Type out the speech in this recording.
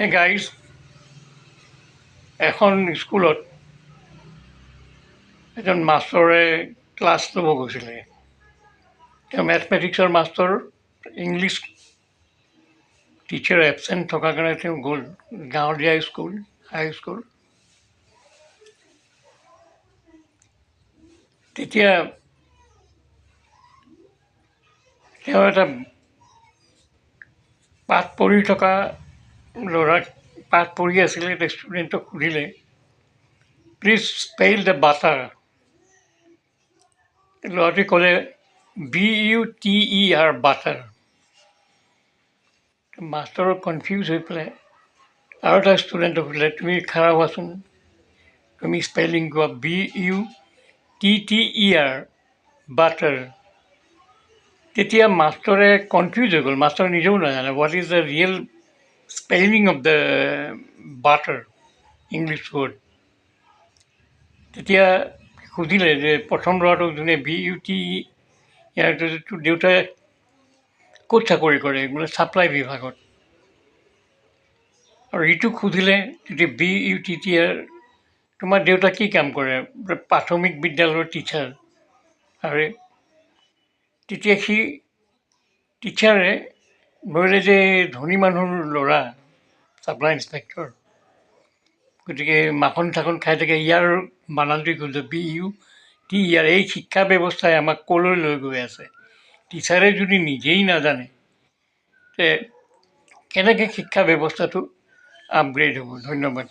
Hey guys, এখন স্কুলত এজন মাষ্টৰে ক্লাছ ল'ব গৈছিলে। তেওঁ মেথমেটিক্সৰ মাষ্টৰ, ইংলিছ টিচাৰ এবচেণ্ট থকাৰ কাৰণে তেওঁ গ'ল গাঁৱলীয়া স্কুল, হাইস্কুল। তেতিয়া তেওঁ এটা পাঠ পঢ়ি থকা ল'ৰাক পাঠ পঢ়ি আছিলে, এটা ষ্টুডেণ্টক সুধিলে, প্লিজ স্পেল দ্য বাটাৰ। ল'ৰাটোৱে ক'লে BUTER বাটাৰ। মাষ্টৰৰ কনফিউজ হৈ পেলাই আৰু এটা ষ্টুডেণ্টক সুধিলে, তুমি খাৰা হোৱাচোন, তুমি স্পেলিং কোৱা BUTTER বাটাৰ। তেতিয়া মাষ্টৰে কনফিউজ হৈ গ'ল, মাষ্টৰে নিজেও নাজানে what is the real spelling of the butter English word. তেতিয়া সুধিলে যে প্ৰথম ল'ৰাটোক যোনে BUTER দেউতাই ক'ত চাকৰি কৰে, বোলে ছাপ্লাই বিভাগত। আৰু ইটোক সুধিলে তেতিয়া BUTTER তোমাৰ দেউতা কি কাম কৰে, প্ৰাথমিক বিদ্যালয়ৰ টিচাৰ। আৰু তেতিয়া সি টিচাৰে ভাবিলে যে ধনী মানুহৰ ল'ৰা ছাপ্লাই ইনস্পেক্টৰ, গতিকে মাখন চাখন খাই থাকে, ইয়াৰ বানানটোৱে কৈছে BUTER। এই শিক্ষা ব্যৱস্থাই আমাক ক'লৈ লৈ গৈ আছে। টিচাৰে যদি নিজেই নাজানে তে কেনেকৈ শিক্ষা ব্যৱস্থাটো আপগ্ৰেড হ'ব। ধন্যবাদ।